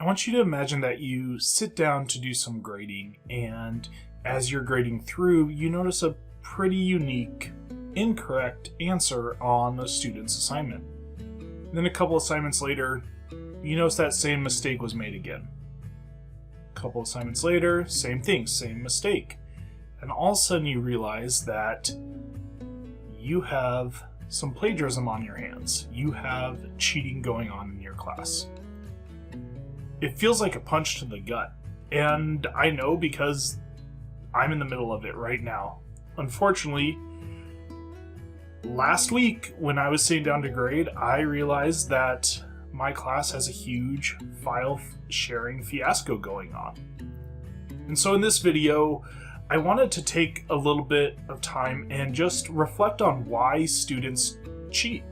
I want you to imagine that you sit down to do some grading, and as you're grading through, you notice a pretty unique, incorrect answer on a student's assignment. Then a couple assignments later, you notice that same mistake was made again. A couple assignments later, same thing, same mistake. And all of a sudden you realize that you have some plagiarism on your hands. You have cheating going on in your class. It feels like a punch to the gut. And I know because I'm in the middle of it right now. Unfortunately, last week when I was sitting down to grade, I realized that my class has a huge file sharing fiasco going on. And so in this video, I wanted to take a little bit of time and just reflect on why students cheat.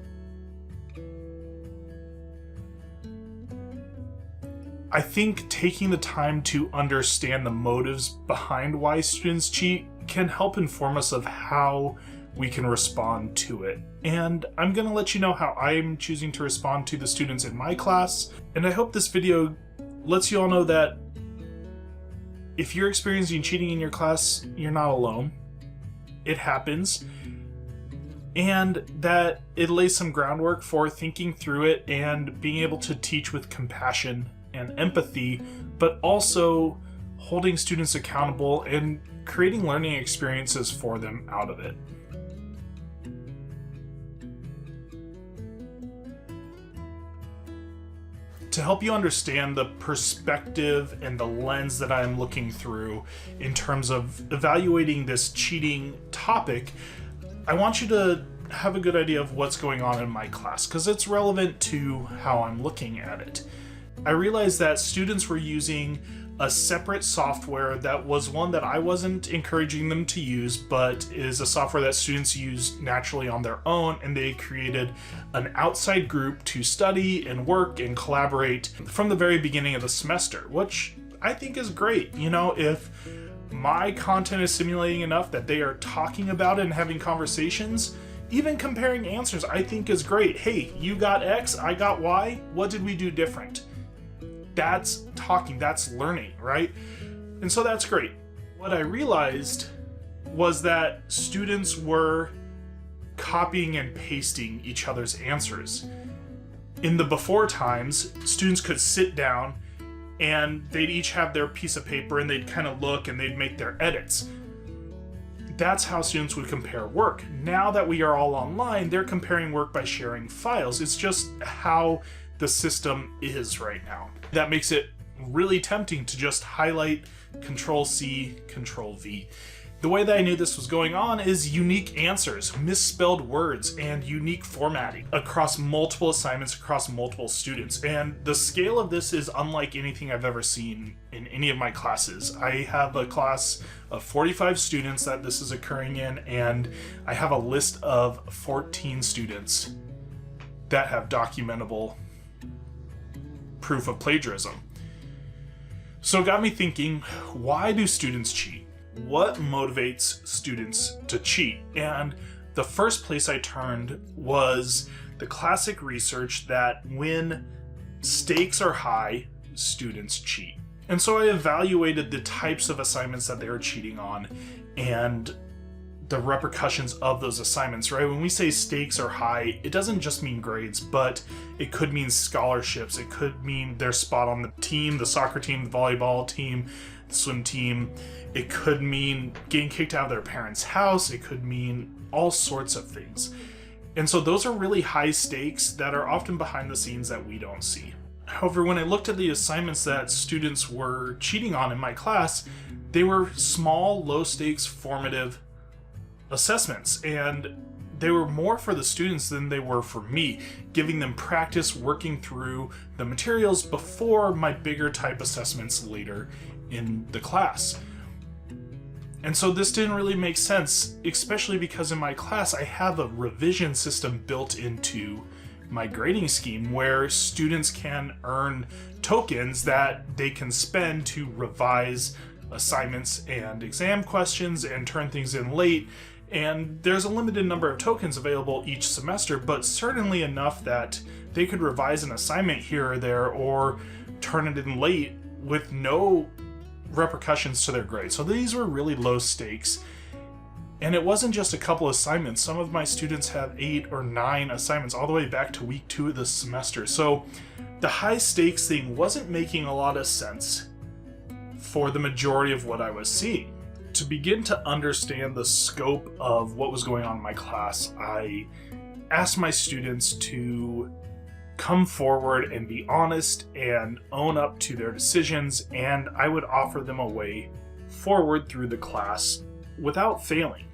I think taking the time to understand the motives behind why students cheat can help inform us of how we can respond to it. And I'm going to let you know how I'm choosing to respond to the students in my class. And I hope this video lets you all know that if you're experiencing cheating in your class, you're not alone. It happens. And that it lays some groundwork for thinking through it and being able to teach with compassion and empathy, but also holding students accountable and creating learning experiences for them out of it. To help you understand the perspective and the lens that I'm looking through in terms of evaluating this cheating topic, I want you to have a good idea of what's going on in my class, because it's relevant to how I'm looking at it. I realized that students were using a separate software that was one that I wasn't encouraging them to use, but is a software that students use naturally on their own, and they created an outside group to study and work and collaborate from the very beginning of the semester, which I think is great. You know, if my content is stimulating enough that they are talking about it and having conversations, even comparing answers, I think is great. Hey, you got X, I got Y, what did we do different? That's talking, that's learning, right? And so that's great. What I realized was that students were copying and pasting each other's answers. In the before times, students could sit down and they'd each have their piece of paper and they'd kind of look and they'd make their edits. That's how students would compare work. Now that we are all online, they're comparing work by sharing files. It's just how the system is right now. That makes it really tempting to just highlight Control-C, Control-V. The way that I knew this was going on is unique answers, misspelled words, and unique formatting across multiple assignments, across multiple students. And the scale of this is unlike anything I've ever seen in any of my classes. I have a class of 45 students that this is occurring in, and I have a list of 14 students that have documentable proof of plagiarism. So it got me thinking, why do students cheat? What motivates students to cheat? And the first place I turned was the classic research that when stakes are high, students cheat. And so I evaluated the types of assignments that they were cheating on and the repercussions of those assignments, right? When we say stakes are high, it doesn't just mean grades, but it could mean scholarships. It could mean their spot on the team, the soccer team, the volleyball team, the swim team. It could mean getting kicked out of their parents' house. It could mean all sorts of things. And so those are really high stakes that are often behind the scenes that we don't see. However, when I looked at the assignments that students were cheating on in my class, they were small, low stakes, formative assessments, and they were more for the students than they were for me, giving them practice working through the materials before my bigger type assessments later in the class. And so this didn't really make sense, especially because in my class I have a revision system built into my grading scheme where students can earn tokens that they can spend to revise assignments and exam questions and turn things in late. And there's a limited number of tokens available each semester, but certainly enough that they could revise an assignment here or there, or turn it in late with no repercussions to their grade. So these were really low stakes. And it wasn't just a couple assignments. Some of my students had 8 or 9 assignments all the way back to week 2 of the semester. So the high stakes thing wasn't making a lot of sense for the majority of what I was seeing. To begin to understand the scope of what was going on in my class, I asked my students to come forward and be honest and own up to their decisions, and I would offer them a way forward through the class without failing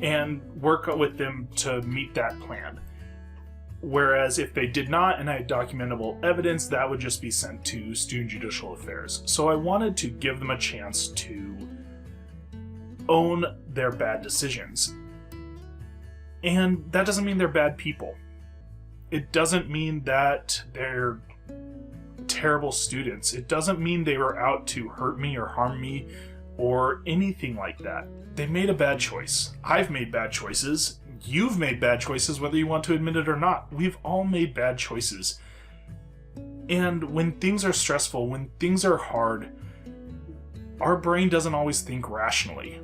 and work with them to meet that plan. Whereas if they did not and I had documentable evidence, that would just be sent to Student Judicial Affairs. So I wanted to give them a chance to own their bad decisions. And that doesn't mean they're bad people. It doesn't mean that they're terrible students. It doesn't mean they were out to hurt me or harm me or anything like that. They made a bad choice. I've made bad choices. You've made bad choices, whether you want to admit it or not. We've all made bad choices. And when things are stressful, when things are hard, our brain doesn't always think rationally.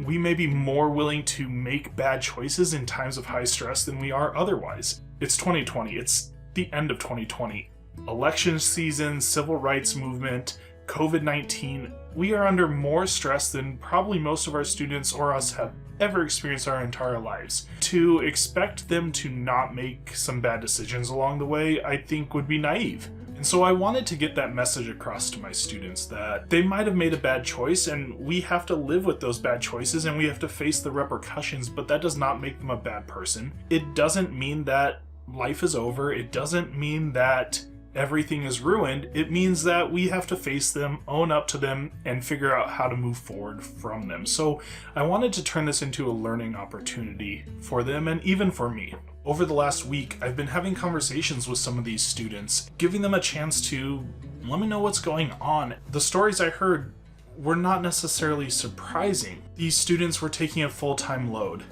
We may be more willing to make bad choices in times of high stress than we are otherwise. It's 2020. It's the end of 2020. Election season, civil rights movement, COVID-19. We are under more stress than probably most of our students or us have ever experienced our entire lives. To expect them to not make some bad decisions along the way, I think would be naive. And so I wanted to get that message across to my students that they might have made a bad choice and we have to live with those bad choices and we have to face the repercussions, but that does not make them a bad person. It doesn't mean that life is over. It doesn't mean that everything is ruined. It means that we have to face them, own up to them, and figure out how to move forward from them. So I wanted to turn this into a learning opportunity for them and even for me. Over the last week, I've been having conversations with some of these students, giving them a chance to let me know what's going on. The stories I heard were not necessarily surprising. These students were taking a full-time load.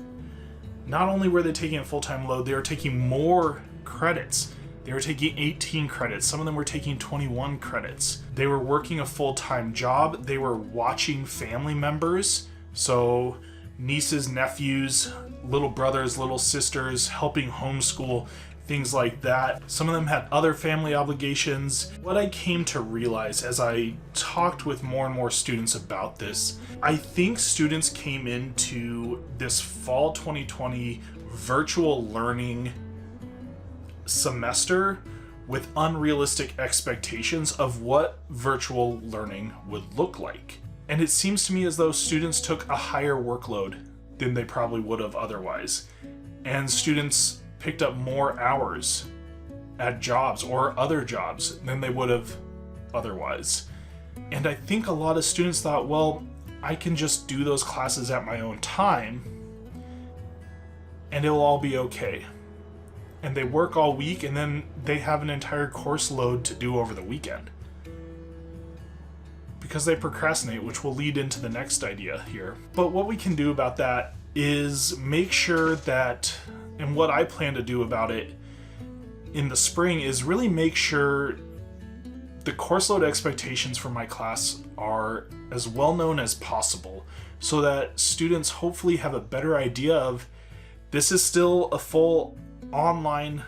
Not only were they taking a full-time load, they were taking more credits. They were taking 18 credits. Some of them were taking 21 credits. They were working a full-time job. They were watching family members. So nieces, nephews, little brothers, little sisters, helping homeschool, things like that. Some of them had other family obligations. What I came to realize as I talked with more and more students about this, I think students came into this fall 2020 virtual learning semester with unrealistic expectations of what virtual learning would look like. And it seems to me as though students took a higher workload than they probably would have otherwise. And students picked up more hours at jobs or other jobs than they would have otherwise. And I think a lot of students thought, well, I can just do those classes at my own time and it'll all be okay. And they work all week and then they have an entire course load to do over the weekend. Because they procrastinate, which will lead into the next idea here. But what we can do about that is make sure that, and what I plan to do about it in the spring is really make sure the course load expectations for my class are as well known as possible so that students hopefully have a better idea of this is still a full online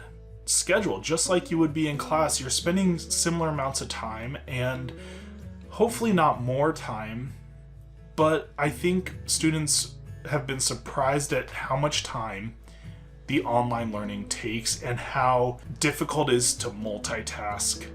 schedule, just like you would be in class. You're spending similar amounts of time and hopefully not more time, but I think students have been surprised at how much time the online learning takes and how difficult it is to multitask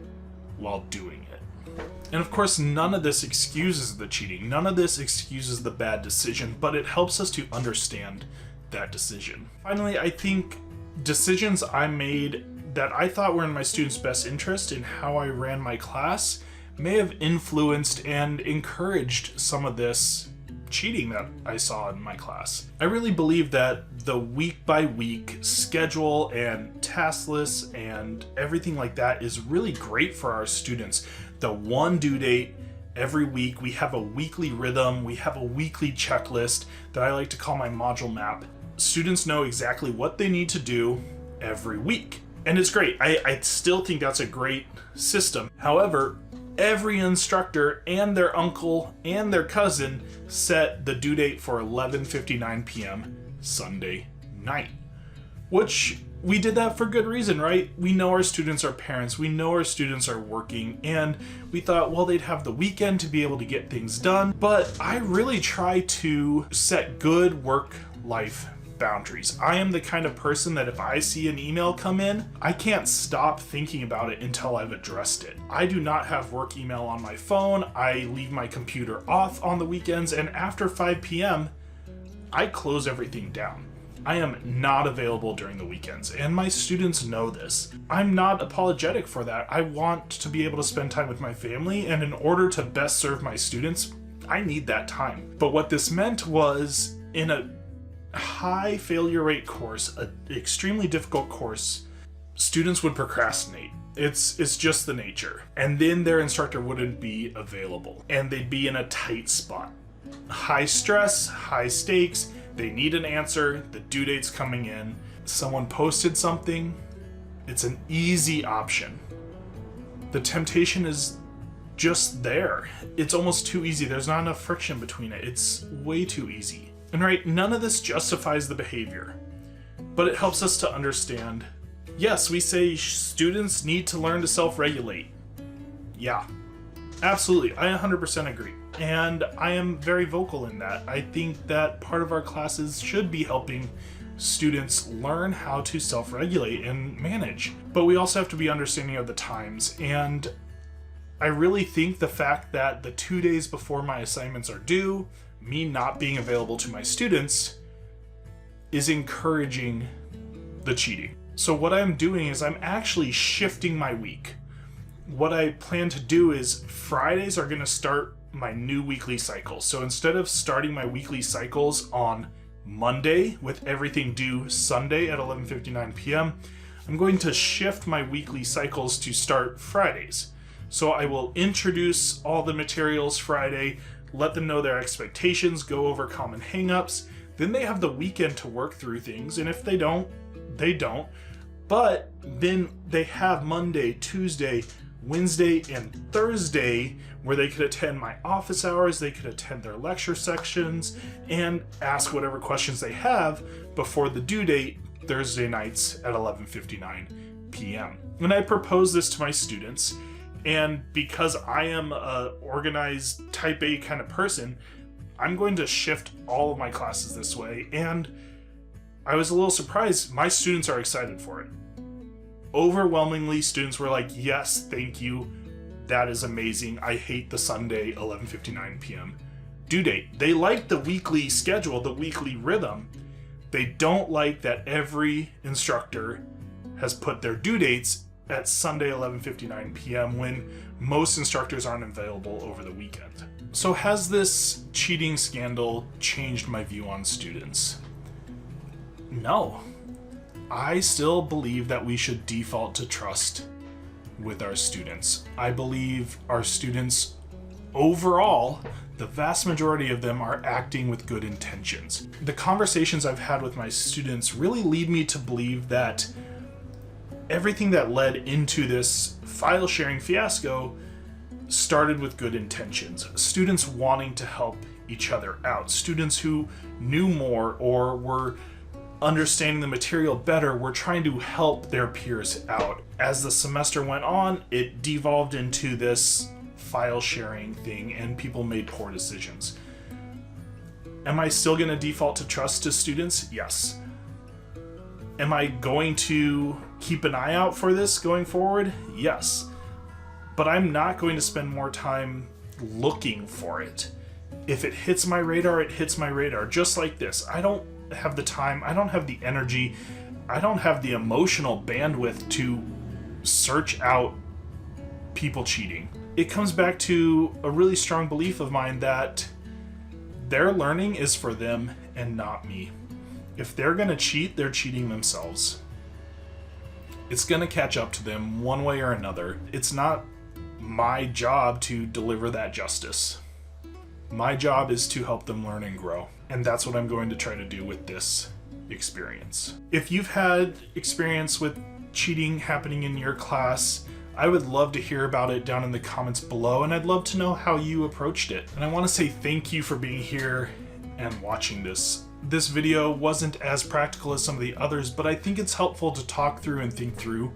while doing it. And of course, none of this excuses the cheating. None of this excuses the bad decision, but it helps us to understand that decision. Finally, I think decisions I made that I thought were in my students' best interest in how I ran my class may have influenced and encouraged some of this cheating that I saw in my class. I really believe that the week by week schedule and task lists and everything like that is really great for our students. The one due date every week, we have a weekly rhythm, we have a weekly checklist that I like to call my module map. Students know exactly what they need to do every week. And it's great. I still think that's a great system. However, every instructor and their uncle and their cousin set the due date for 11:59 p.m. Sunday night. Which, we did that for good reason, right? We know our students are parents, we know our students are working, and we thought, well, they'd have the weekend to be able to get things done. But I really try to set good work-life boundaries. I am the kind of person that if I see an email come in, I can't stop thinking about it until I've addressed it. I do not have work email on my phone. I leave my computer off on the weekends, and after 5 p.m., I close everything down. I am not available during the weekends, and my students know this. I'm not apologetic for that. I want to be able to spend time with my family, and in order to best serve my students, I need that time. But what this meant was, in a high failure rate course, an extremely difficult course, students would procrastinate. It's just the nature. And then their instructor wouldn't be available, and they'd be in a tight spot. High stress, high stakes, they need an answer, the due date's coming in, someone posted something, it's an easy option. The temptation is just there. It's almost too easy. There's not enough friction between it. It's way too easy. And right, none of this justifies the behavior, but it helps us to understand, yes, we say students need to learn to self-regulate. Yeah, absolutely, I 100% agree. And I am very vocal in that. I think that part of our classes should be helping students learn how to self-regulate and manage. But we also have to be understanding of the times. And I really think the fact that the 2 days before my assignments are due, me not being available to my students, is encouraging the cheating. So what I'm doing is I'm actually shifting my week. What I plan to do is Fridays are going to start my new weekly cycle. So instead of starting my weekly cycles on Monday with everything due Sunday at 11:59 p.m., I'm going to shift my weekly cycles to start Fridays. So I will introduce all the materials Friday, let them know their expectations, go over common hangups. Then they have the weekend to work through things, and if they don't, they don't. But then they have Monday, Tuesday, Wednesday, and Thursday where they could attend my office hours, they could attend their lecture sections, and ask whatever questions they have before the due date, Thursday nights at 11:59 p.m. When I propose this to my students, and because I am a organized type A kind of person, I'm going to shift all of my classes this way, and I was a little surprised. My students are excited for it. Overwhelmingly, students were like, yes, thank you. That is amazing. I hate the Sunday 11:59 p.m. due date. They like the weekly schedule, the weekly rhythm. They don't like that every instructor has put their due dates at Sunday 11:59 p.m. when most instructors aren't available over the weekend. So has this cheating scandal changed my view on students? No. I still believe that we should default to trust with our students. I believe our students overall, the vast majority of them are acting with good intentions. The conversations I've had with my students really lead me to believe that everything that led into this file sharing fiasco started with good intentions. Students wanting to help each other out. Students who knew more or were understanding the material better were trying to help their peers out. As the semester went on, it devolved into this file sharing thing and people made poor decisions. Am I still going to default to trust to students? Yes. Am I going to keep an eye out for this going forward? Yes. But I'm not going to spend more time looking for it. If it hits my radar, it hits my radar. Just like this. I don't have the time, I don't have the energy, I don't have the emotional bandwidth to search out people cheating. It comes back to a really strong belief of mine that their learning is for them and not me. If they're gonna cheat, they're cheating themselves. It's gonna catch up to them one way or another. It's not my job to deliver that justice. My job is to help them learn and grow. And that's what I'm going to try to do with this experience. If you've had experience with cheating happening in your class, I would love to hear about it down in the comments below, and I'd love to know how you approached it. And I want to say thank you for being here and watching this. This video wasn't as practical as some of the others, but I think it's helpful to talk through and think through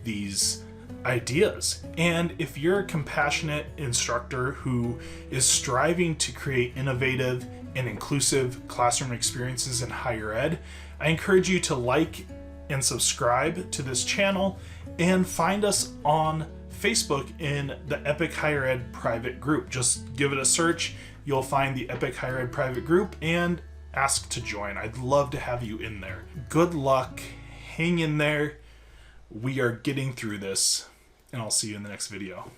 these ideas. And if you're a compassionate instructor who is striving to create innovative and inclusive classroom experiences in higher ed, I encourage you to like and subscribe to this channel and find us on Facebook in the Epic Higher Ed private group. Just give it a search. You'll find the Epic Higher Ed private group and ask to join. I'd love to have you in there. Good luck. Hang in there. We are getting through this, and I'll see you in the next video.